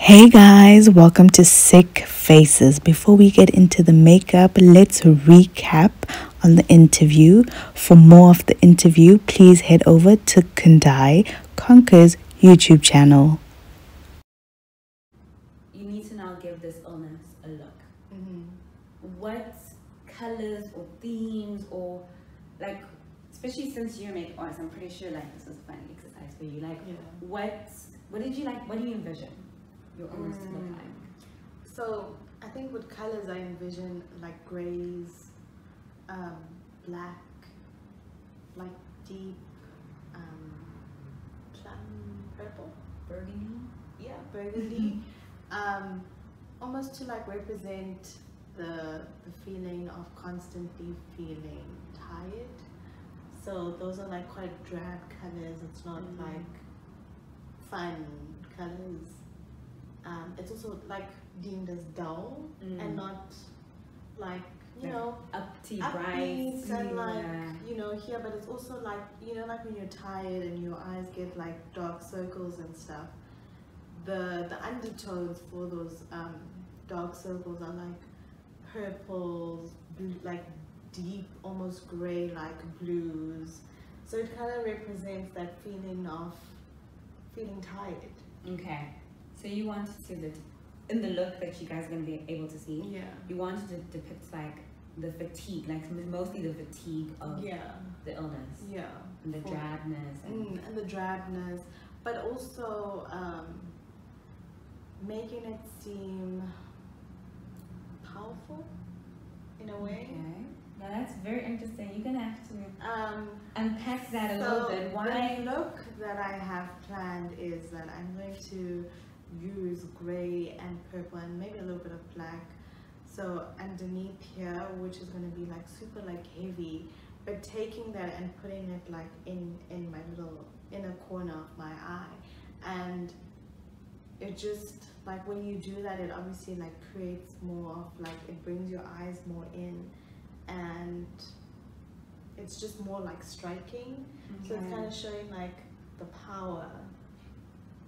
Hey guys, welcome to Sick Faces. Before we get into the makeup, let's recap on the interview. For more of the interview, please head over to Kundai Conquer's YouTube channel. You need to now give this illness a look. What colors or themes or like, especially since you're a makeup artist, I'm pretty sure like this was a fun exercise for you. Like, what did you like? What do you envision your illness to look like? So I think with colors I envision like grays, black, like deep plum purple, Burgundy? yeah, burgundy, almost to like represent the feeling of constantly feeling tired. So those are like quite drab colors. It's not like fun colors. It's also like deemed as dull and not like, you know, upbeat, bright and like, yeah. you know, here, but it's also like, you know, like when you're tired and your eyes get like dark circles and stuff, the undertones for those dark circles are like purples, blue, like deep, almost gray, like blues. So it kind of represents that feeling of feeling tired. Okay. So you wanted to, in the look that you guys are going to be able to see, you wanted to depict like the fatigue, like mostly the fatigue of the illness. Yeah. And the drabness. And the drabness, but also making it seem powerful in a way. Okay. Now that's very interesting. You're gonna have to unpack that a little bit. Why? The look that I have planned is that I'm going to use gray and purple and maybe a little bit of black. So underneath here, which is going to be like super like heavy, but taking that and putting it like in my little inner corner of my eye, and it just like when you do that, it obviously like creates more of like, it brings your eyes more in, and it's just more like striking. So it's kind of showing like the power.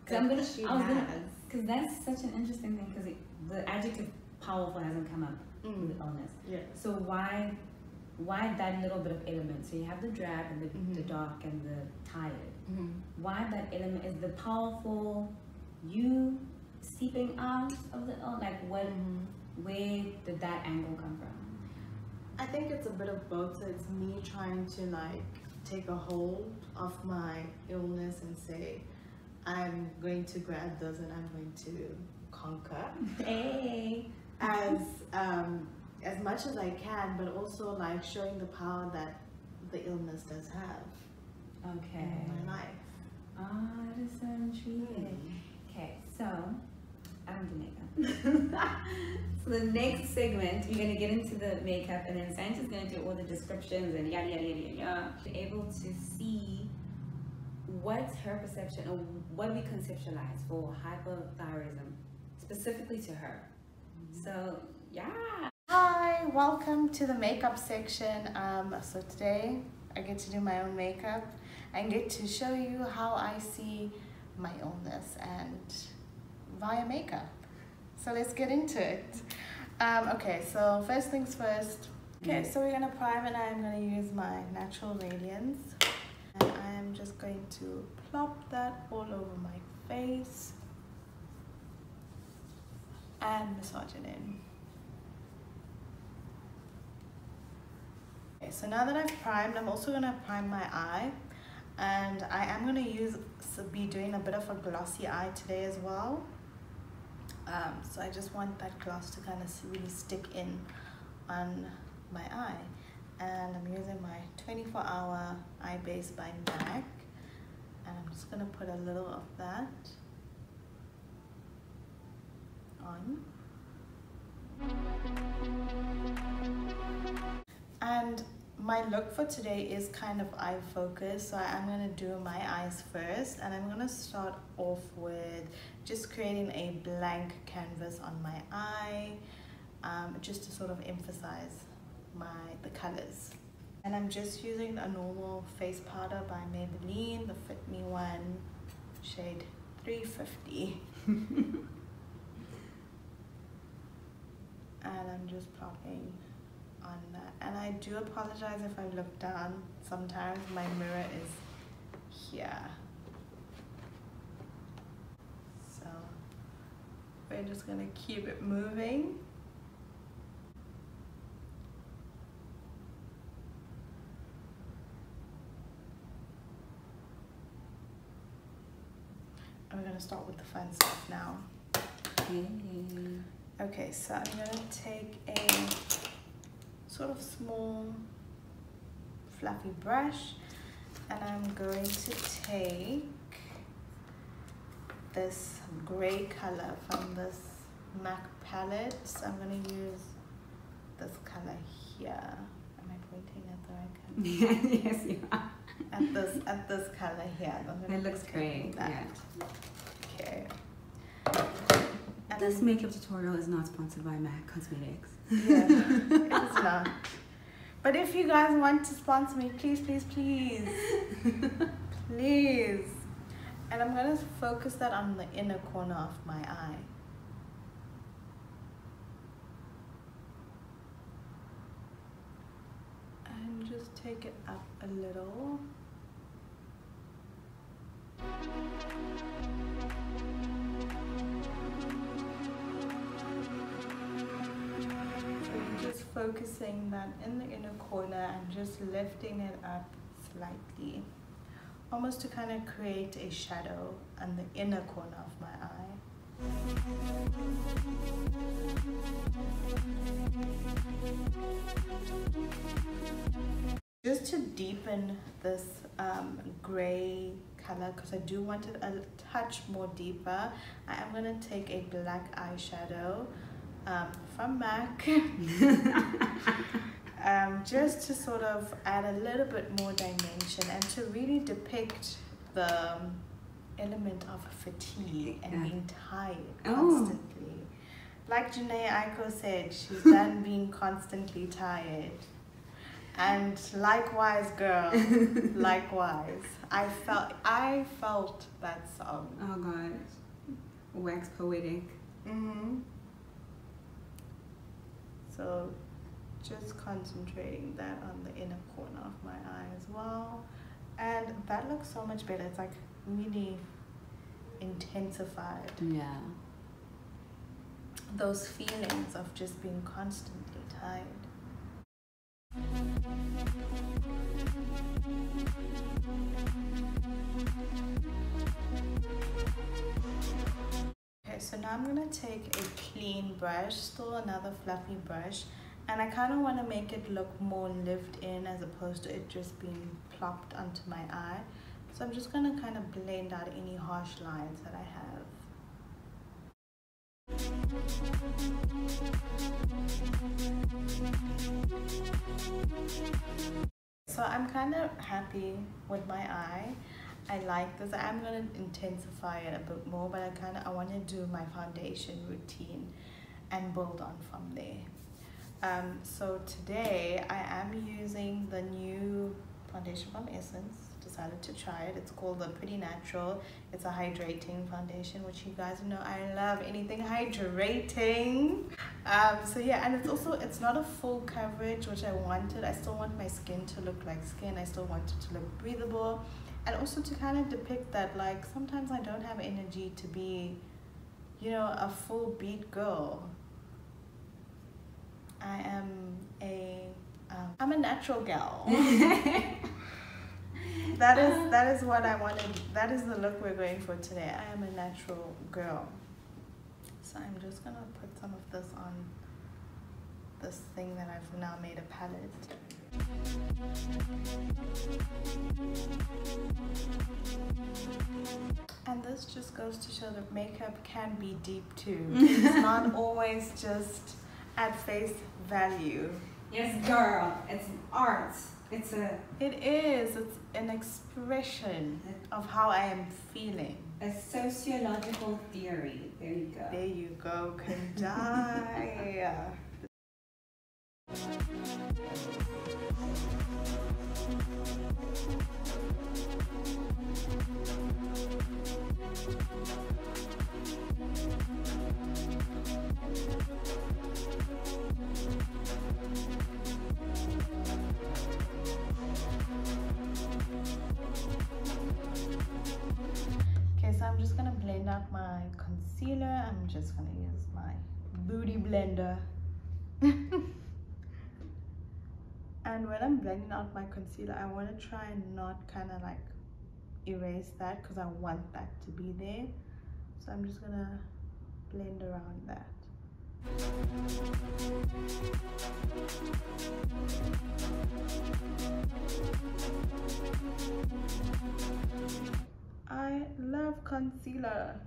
Because that's such an interesting thing, because the adjective powerful hasn't come up with illness. Yeah. So why that little bit of element? So you have the drab and the dark and the tired. Why that element? Is the powerful you seeping out of the illness? Like what? Where did that angle come from? I think it's a bit of both. So it's me trying to like take a hold of my illness and say, I'm going to grab those and I'm going to conquer. Hey. As much as I can, but also like showing the power that the illness does have in my life. Oh, that is so intriguing. Okay, so I don't do makeup. So the next segment, we're gonna get into the makeup, and then Santa's gonna do all the descriptions and yada yada yada yada. Be able to see what's her perception or what we conceptualize for hypothyroidism, specifically to her. So yeah. Hi, welcome to the makeup section. So today I get to do my own makeup and get to show you how I see my illness and via makeup. So let's get into it. Okay, so first things first. Okay, so we're gonna prime, and I'm gonna use my natural Radiance. And I am just going to plop that all over my face and massage it in. Okay, so now that I've primed, I'm also going to prime my eye, and I am going to be doing a bit of a glossy eye today as well. So I just want that gloss to kind of really stick in on my eye. And I'm using my 24-hour eye base by MAC, and I'm just going to put a little of that on. And my look for today is kind of eye focused, so I'm going to do my eyes first, and I'm going to start off with just creating a blank canvas on my eye, just to sort of emphasize the colors. And I'm just using a normal face powder by Maybelline, the Fit Me one, shade 350. and I'm just plopping on that. And I do apologize if I look down. Sometimes my mirror is here. So we're just gonna keep it moving. And we're gonna start with the fun stuff now. Okay, so I'm gonna take a sort of small fluffy brush, and I'm going to take this gray color from this MAC palette. So I'm going to use this color here. Am I pointing at the right color? Yes, you are. At this color here. It looks great. Yeah. Okay. And this makeup tutorial is not sponsored by MAC Cosmetics. Yeah, it's not. But if you guys want to sponsor me, please, please, please. Please. And I'm going to focus that on the inner corner of my eye. And just take it up a little. Just focusing that in the inner corner and just lifting it up slightly, almost to kind of create a shadow on the inner corner of my eye. Just to deepen this gray color, because I do want it a touch more deeper, I am going to take a black eyeshadow from MAC just to sort of add a little bit more dimension and to really depict the element of fatigue and being tired constantly. Like Janae Aiko said, she's done being constantly tired. And likewise, girl, likewise. I felt that song. Oh gosh, wax poetic. So just concentrating that on the inner corner of my eye as well. And that looks so much better. It's like really intensified. Yeah. Those feelings of just being constantly tired. Okay, so now I'm going to take a clean brush, still another fluffy brush, and I kind of want to make it look more lived in as opposed to it just being plopped onto my eye. So I'm just going to kind of blend out any harsh lines that I have. So I'm kind of happy with my eye. I like this. I'm going to intensify it a bit more, but I want to do my foundation routine and build on from there. So today I am using the new foundation from Essence. Decided to try it. It's called the Pretty Natural. It's a hydrating foundation, which you guys know I love anything hydrating. So yeah, and it's not a full coverage, which I wanted. I still want my skin to look like skin. I still want it to look breathable, and also to kind of depict that, like, sometimes I don't have energy to be, you know, a full beat girl. I'm a natural gal. That is what I wanted. That is the look we're going for today. I am a natural girl. So I'm just gonna put some of this on this thing that I've now made a palette. And this just goes to show that makeup can be deep too. It's not always just at face value. Yes, girl. It's art. It is. It's an expression of how I am feeling. A sociological theory. There you go. There you go. Can die. blend out my concealer, I'm just gonna use my Beauty Blender. And when I'm blending out my concealer, I want to try and not kind of like erase that, because I want that to be there. So I'm just gonna blend around that. I love concealer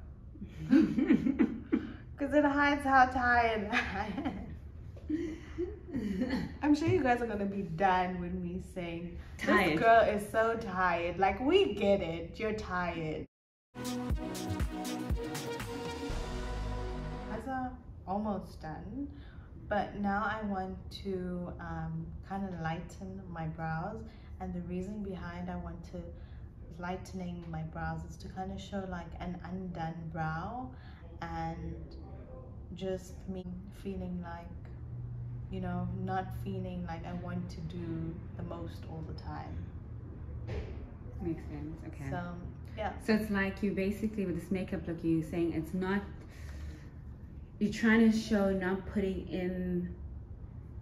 because it hides how tired I am. I'm sure you guys are gonna be done with me saying tired. This girl is so tired. Like, we get it, you're tired. Eyes are almost done, but now I want to kind of lighten my brows. And the reason behind I want to lightening my brows is to kind of show like an undone brow, and just me feeling like, you know, not feeling like I want to do the most all the time. Makes sense. Okay. So yeah. So it's like you basically, with this makeup look, you're saying it's not, you're trying to show not putting in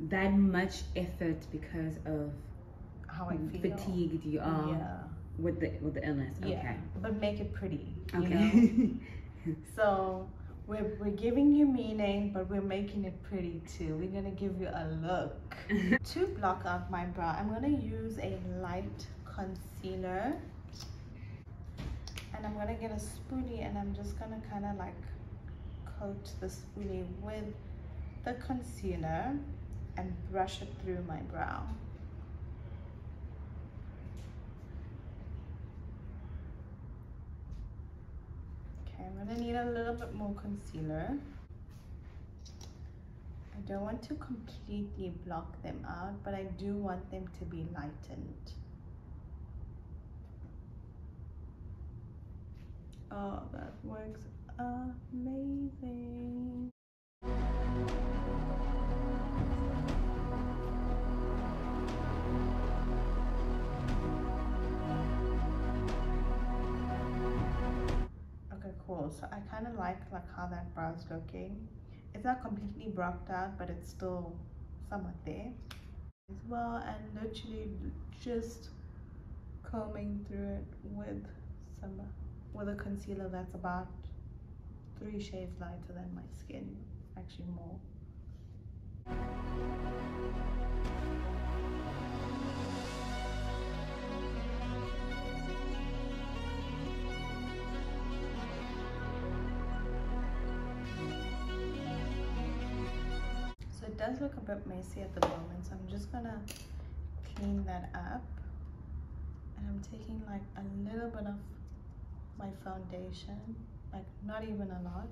that much effort because of how I feel, fatigued you are. Yeah. With the illness. Yeah. Okay. But make it pretty. Okay. You know? So we're giving you meaning, but we're making it pretty too. We're gonna give you a look. To block out my brow, I'm gonna use a light concealer, and I'm gonna get a spoolie, and I'm just gonna kind of like coat the spoolie with the concealer and brush it through my brow. Okay, I'm gonna need a little bit more concealer. I don't want to completely block them out, but I do want them to be lightened. Oh, that works amazing. Okay, cool. So I kind of like how that brow's looking. It's not completely blocked out, but it's still somewhat there as well. And literally just combing through it with a concealer that's about 3 shades lighter than my skin, actually more. So it does look a bit messy at the moment, so I'm just gonna clean that up. And I'm taking like a little bit of my foundation, like not even a lot,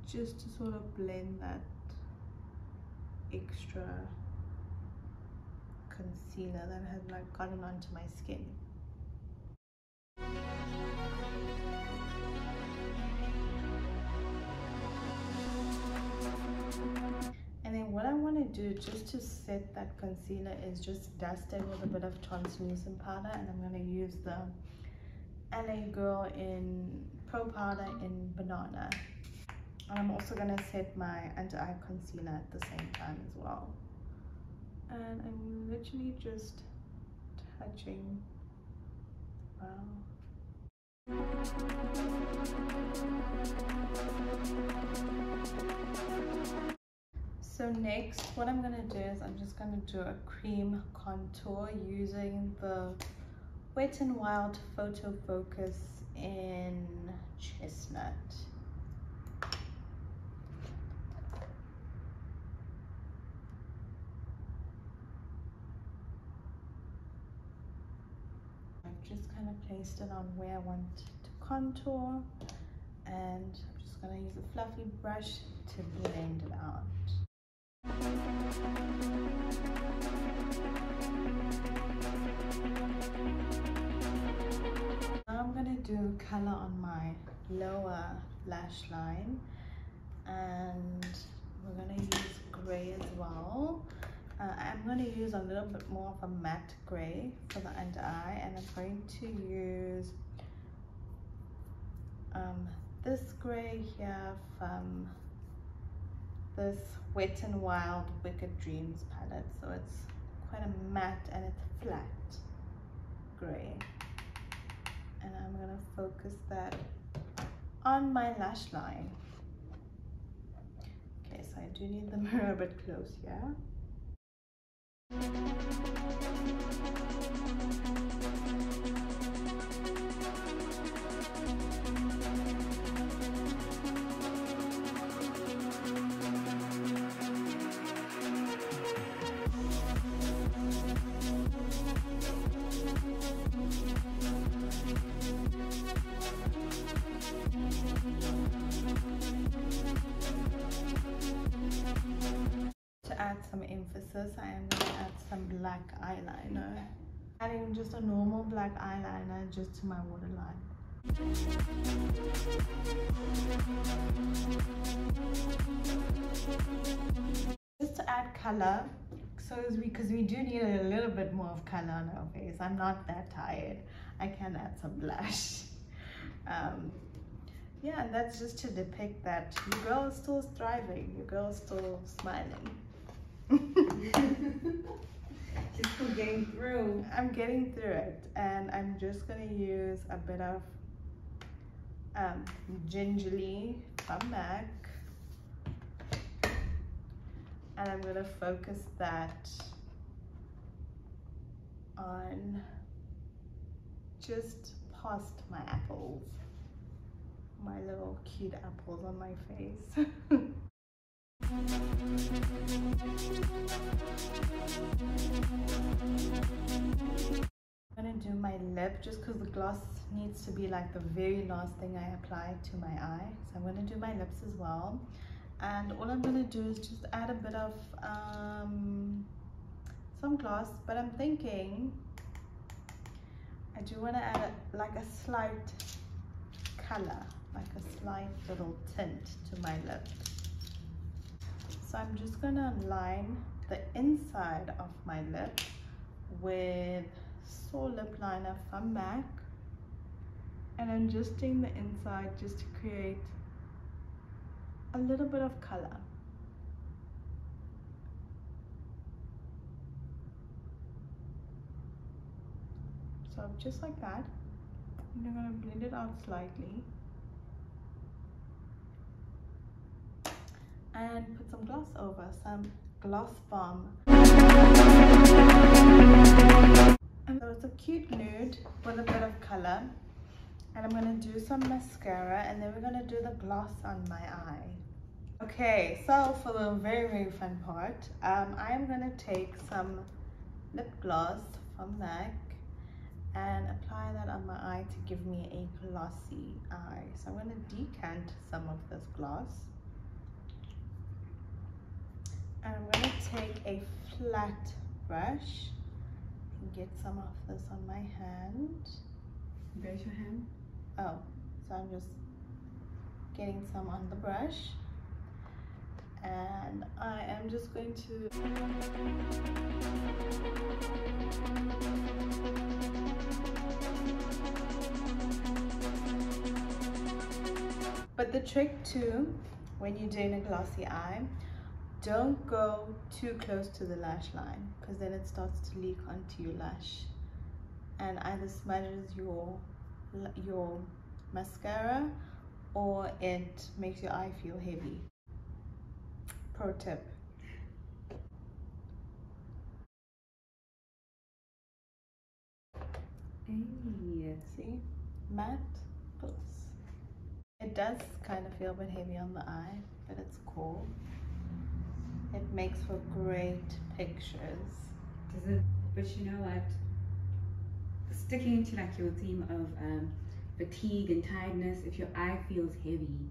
just to sort of blend that extra concealer that had like gotten onto my skin. And then what I want to do just to set that concealer is just dust it with a bit of translucent powder, and I'm going to use the LA Girl in Pro Powder in Banana. And I'm also going to set my under-eye concealer at the same time as well. And I'm literally just touching. Wow. So next, what I'm going to do is I'm just going to do a cream contour using the Wet n Wild Photo Focus in Chestnut. I've just kind of placed it on where I want to contour, and I'm just going to use a fluffy brush to blend it out. Now I'm going to do color on my lower lash line, and we're going to use gray as well. I'm going to use a little bit more of a matte gray for the under eye, and I'm going to use this grey here from this Wet n Wild Wicked Dreams palette. So it's quite a matte and it's flat grey. And I'm going to focus that on my lash line. Okay, so I do need the mirror a bit close here. To add some emphasis, I am going to add some black eyeliner. Adding just a normal black eyeliner just to my waterline. Just to add color, so because we do need a little bit more of color on our face. I'm not that tired. I can add some blush. Yeah, and that's just to depict that your girl is still thriving, your girl is still smiling. She's still getting through. I'm getting through it, and I'm just going to use a bit of gingerly from MAC, and I'm going to focus that on just past my apples, my little cute apples on my face. I'm going to do my lip just because the gloss needs to be like the very last thing I apply to my eye. So I'm going to do my lips as well. And all I'm going to do is just add a bit of some gloss, but I'm thinking I do want to add like a slight color, like a slight little tint to my lip. So I'm just going to line the inside of my lip with Soar lip liner from MAC, and I'm just doing the inside just to create a little bit of color. So just like that, and I'm going to blend it out slightly and put some gloss over, some Gloss Bomb. And so it's a cute nude with a bit of color, and I'm going to do some mascara, and then we're going to do the gloss on my eye. Okay, so for the very fun part, I am going to take some lip gloss from MAC and apply that on my eye to give me a glossy eye. So I'm going to decant some of this gloss, and I'm going to take a flat brush and get some of this on my hand. Where's your hand? Oh, so I'm just getting some on the brush, and I am just going to but the trick too, when you're doing a glossy eye, don't go too close to the lash line, because then it starts to leak onto your lash and either smudges your mascara or it makes your eye feel heavy. Pro tip. Hey. See? Matte gloss. It does kind of feel a bit heavy on the eye, but it's cool. It makes for great pictures. Does it? But you know what? Sticking to like your theme of fatigue and tiredness, if your eye feels heavy,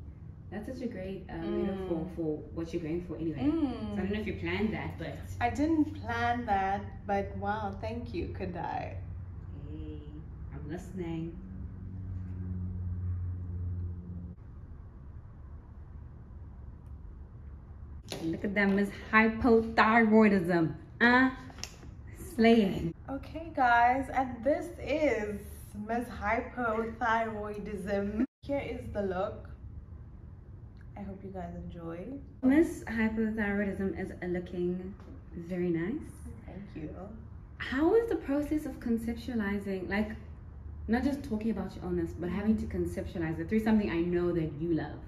that's such a great metaphor for what you're going for anyway. So I don't know if you planned that, but I didn't plan that, but wow, thank you, could I? Hey, I'm listening. Look at that, Miss Hypothyroidism. Slaying. Okay guys, and this is Miss Hypothyroidism. Here is the look. I hope you guys enjoy. Miss Hypothyroidism is looking very nice. Thank you. How is the process of conceptualizing, like, not just talking about your illness, but having to conceptualize it through something I know that you love?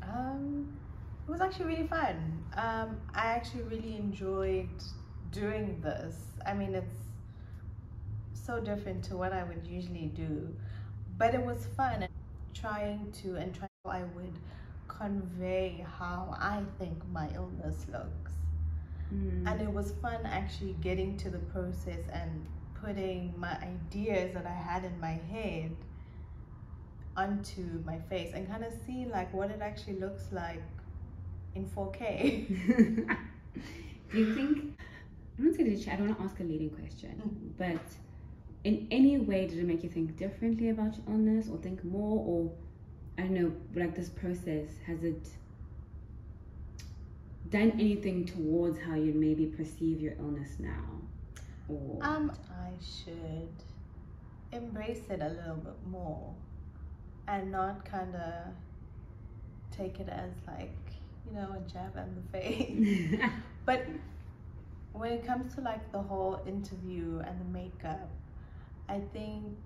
It was actually really fun. I actually really enjoyed doing this. I mean, it's so different to what I would usually do, but it was fun trying I would convey how I think my illness looks. And it was fun actually getting to the process and putting my ideas that I had in my head onto my face and kind of see like what it actually looks like in 4K. Do you think, I don't want to ask a leading question, but in any way did it make you think differently about your illness or think more, or I don't know, like this process, has it done anything towards how you'd maybe perceive your illness now? Or I should embrace it a little bit more and not kind of take it as like, you know, a jab in the face. But when it comes to like the whole interview and the makeup, I think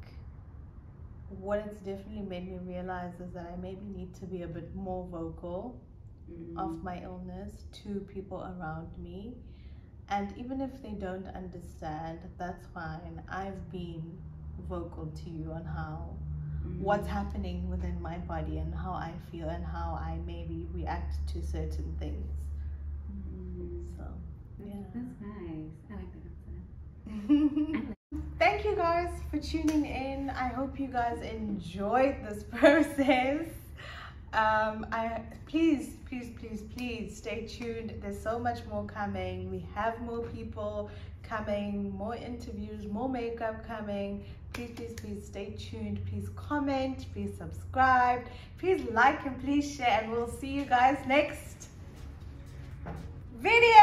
what it's definitely made me realize is that I maybe need to be a bit more vocal of my illness to people around me. And even if they don't understand, that's fine. I've been vocal to you on how what's happening within my body and how I feel and how I maybe react to certain things. So yeah, that's nice. I like that answer. Thank you guys for tuning in. I hope you guys enjoyed this process. Please stay tuned. There's so much more coming. We have more people coming, more interviews, more makeup coming. Please stay tuned. Please comment, please subscribe, please like and please share, and we'll see you guys next video.